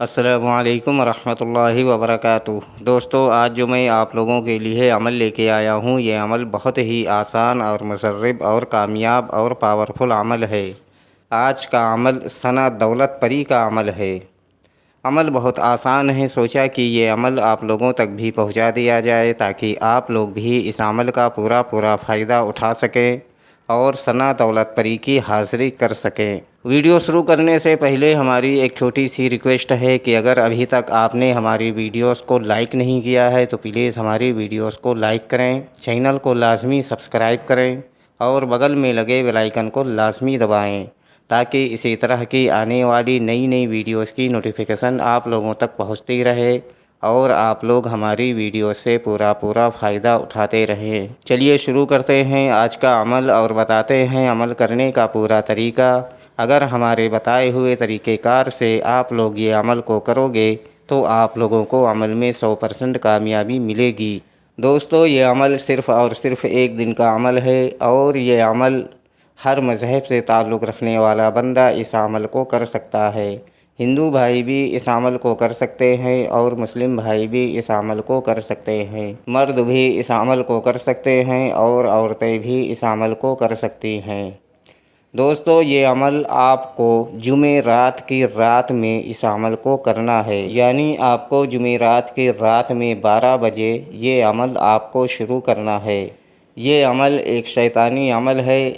السلام علیکم ورحمۃ اللہ وبرکاتہ۔ دوستو، آج جو میں آپ لوگوں کے لیے عمل لے کے آیا ہوں، یہ عمل بہت ہی آسان اور مسرب اور کامیاب اور پاورفل عمل ہے۔ آج کا عمل ثنا دولت پری کا عمل ہے۔ عمل بہت آسان ہے، سوچا کہ یہ عمل آپ لوگوں تک بھی پہنچا دیا جائے تاکہ آپ لوگ بھی اس عمل کا پورا فائدہ اٹھا سکیں اور ثنا دولت پری کی حاضری کر سکیں۔ ویڈیو شروع کرنے سے پہلے ہماری ایک چھوٹی سی ریکویسٹ ہے کہ اگر ابھی تک آپ نے ہماری ویڈیوز کو لائک نہیں کیا ہے تو پلیز ہماری ویڈیوز کو لائک کریں، چینل کو لازمی سبسکرائب کریں اور بغل میں لگے بیل آئیکن کو لازمی دبائیں تاکہ اسی طرح کی آنے والی نئی ویڈیوز کی نوٹیفیکیشن آپ لوگوں تک پہنچتی رہے اور آپ لوگ ہماری ویڈیو سے پورا فائدہ اٹھاتے رہیں۔ چلیے شروع کرتے ہیں آج کا عمل اور بتاتے ہیں عمل کرنے کا پورا طریقہ۔ اگر ہمارے بتائے ہوئے طریقہ کار سے آپ لوگ یہ عمل کو کرو گے تو آپ لوگوں کو عمل میں 100% کامیابی ملے گی۔ دوستو، یہ عمل صرف اور صرف ایک دن کا عمل ہے اور یہ عمل ہر مذہب سے تعلق رکھنے والا بندہ اس عمل کو کر سکتا ہے۔ ہندو بھائی بھی اس عمل کو کر سکتے ہیں اور مسلم بھائی بھی اس عمل کو کر سکتے ہیں۔ مرد بھی اس عمل کو کر سکتے ہیں اور عورتیں بھی اس عمل کو کر سکتی ہیں۔ دوستو، یہ عمل آپ کو جمعرات کی رات میں اس عمل کو کرنا ہے، یعنی آپ کو جمعرات کی رات میں 12 بجے یہ عمل آپ کو شروع کرنا ہے۔ یہ عمل ایک شیطانی عمل ہے،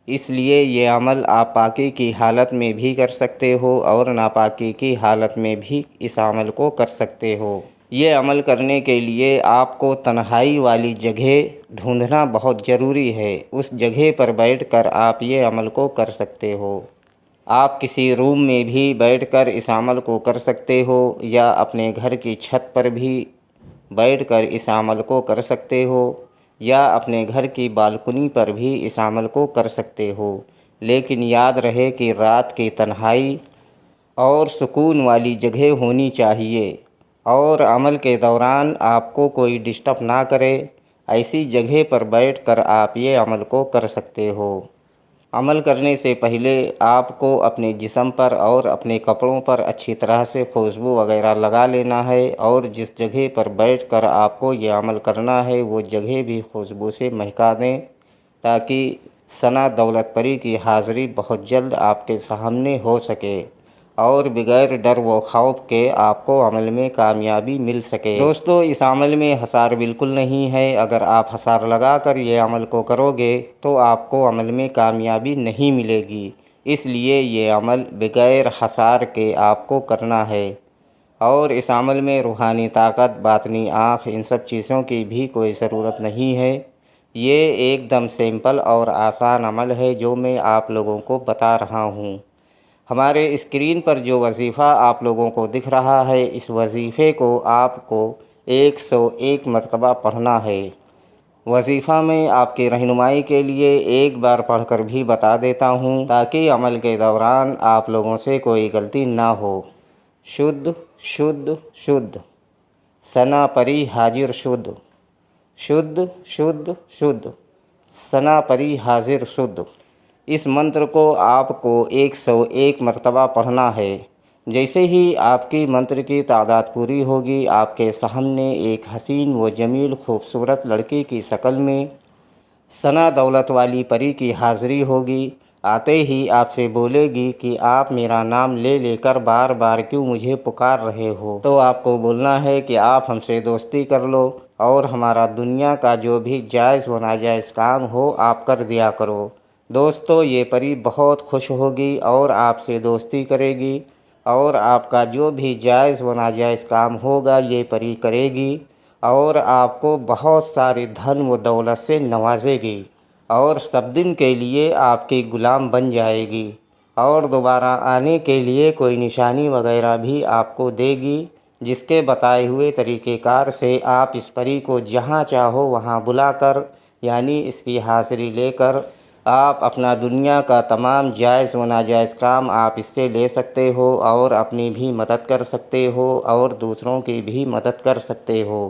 اس لیے یہ عمل آپ پاکی کی حالت میں بھی کر سکتے ہو اور ناپاکی کی حالت میں بھی اس عمل کو کر سکتے ہو۔ یہ عمل کرنے کے لیے آپ کو تنہائی والی جگہ ڈھونڈنا بہت ضروری ہے۔ اس جگہ پر بیٹھ کر آپ یہ عمل کو کر سکتے ہو۔ آپ کسی روم میں بھی بیٹھ کر اس عمل کو کر سکتے ہو یا اپنے گھر کی چھت پر بھی بیٹھ کر اس عمل کو کر سکتے ہو یا اپنے گھر کی بالکنی پر بھی اس عمل کو کر سکتے ہو، لیکن یاد رہے کہ رات کی تنہائی اور سکون والی جگہ ہونی چاہیے اور عمل کے دوران آپ کو کوئی ڈسٹرب نہ کرے۔ ایسی جگہ پر بیٹھ کر آپ یہ عمل کو کر سکتے ہو۔ عمل کرنے سے پہلے آپ کو اپنے جسم پر اور اپنے کپڑوں پر اچھی طرح سے خوشبو وغیرہ لگا لینا ہے اور جس جگہ پر بیٹھ کر آپ کو یہ عمل کرنا ہے وہ جگہ بھی خوشبو سے مہکا دیں تاکہ ثنا دولت پری کی حاضری بہت جلد آپ کے سامنے ہو سکے اور بغیر ڈر و خوف کے آپ کو عمل میں کامیابی مل سکے۔ دوستو، اس عمل میں حصار بالکل نہیں ہے۔ اگر آپ حصار لگا کر یہ عمل کو کرو گے تو آپ کو عمل میں کامیابی نہیں ملے گی، اس لیے یہ عمل بغیر حصار کے آپ کو کرنا ہے اور اس عمل میں روحانی طاقت، باطنی آنکھ، ان سب چیزوں کی بھی کوئی ضرورت نہیں ہے۔ یہ ایک دم سمپل اور آسان عمل ہے جو میں آپ لوگوں کو بتا رہا ہوں۔ ہمارے اسکرین پر جو وظیفہ آپ لوگوں کو دکھ رہا ہے، اس وظیفے کو آپ کو 101 مرتبہ پڑھنا ہے۔ وظیفہ میں آپ کی رہنمائی کے لیے ایک بار پڑھ کر بھی بتا دیتا ہوں تاکہ عمل کے دوران آپ لوگوں سے کوئی غلطی نہ ہو۔ شدھ شدھ شدھ، ثنا پری حاضر شدھ، شدھ شدھ شدھ، ثنا پری حاضر شدھ۔ اس منتر کو آپ کو 101 مرتبہ پڑھنا ہے۔ جیسے ہی آپ کی منتر کی تعداد پوری ہوگی، آپ کے سامنے ایک حسین و جمیل خوبصورت لڑکی کی شکل میں ثنا دولت والی پری کی حاضری ہوگی۔ آتے ہی آپ سے بولے گی کہ آپ میرا نام لے لے کر بار بار کیوں مجھے پکار رہے ہو؟ تو آپ کو بولنا ہے کہ آپ ہم سے دوستی کر لو اور ہمارا دنیا کا جو بھی جائز و ناجائز کام ہو آپ کر دیا کرو۔ دوستو، یہ پری بہت خوش ہوگی اور آپ سے دوستی کرے گی اور آپ کا جو بھی جائز و ناجائز کام ہوگا یہ پری کرے گی اور آپ کو بہت سارے دھن و دولت سے نوازے گی اور سب دن کے لیے آپ کی غلام بن جائے گی اور دوبارہ آنے کے لیے کوئی نشانی وغیرہ بھی آپ کو دے گی، جس کے بتائے ہوئے طریقہ کار سے آپ اس پری کو جہاں چاہو وہاں بلا کر، یعنی اس کی حاضری لے کر آپ اپنا دنیا کا تمام جائز و ناجائز کام آپ اس سے لے سکتے ہو اور اپنی بھی مدد کر سکتے ہو اور دوسروں کی بھی مدد کر سکتے ہو